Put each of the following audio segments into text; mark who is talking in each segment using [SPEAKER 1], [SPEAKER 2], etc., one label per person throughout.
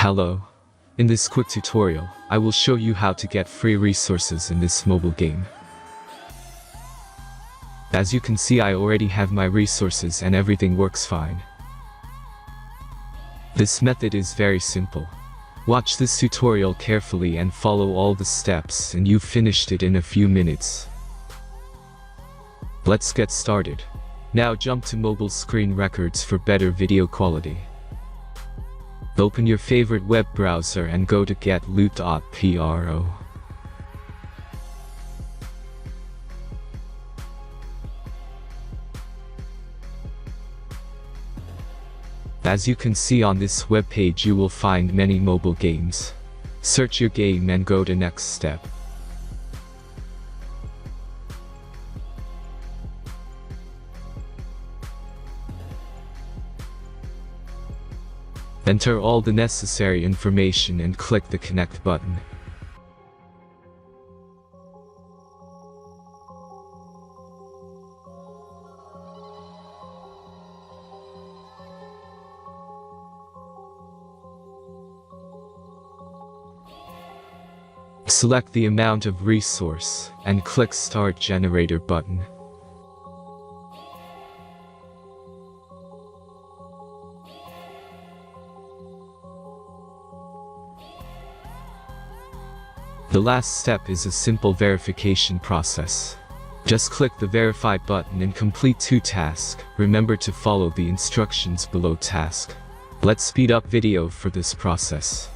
[SPEAKER 1] Hello. In this quick tutorial, I will show you how to get free resources in this mobile game. As you can see, I already have my resources and everything works fine. This method is very simple. Watch this tutorial carefully and follow all the steps and you've finished it in a few minutes. Let's get started. Now jump to mobile screen records for better video quality. Open your favorite web browser and go to getloot.pro. As you can see on this web page, you will find many mobile games. Search your game and go to next step. Enter all the necessary information and click the connect button. Select the amount of resource and click Start Generator button. The last step is a simple verification process. Just click the Verify button and complete 2 tasks. Remember to follow the instructions below task. Let's speed up video for this process.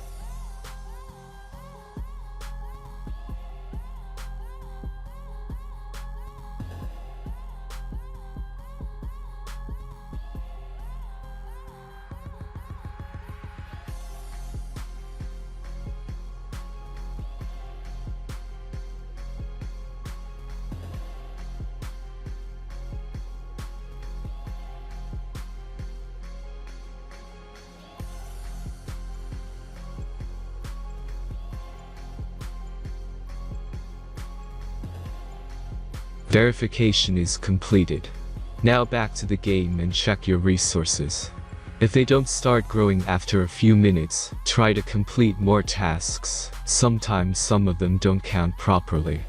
[SPEAKER 1] Verification is completed. Now back to the game and check your resources. If they don't start growing after a few minutes, try to complete more tasks. Sometimes some of them don't count properly.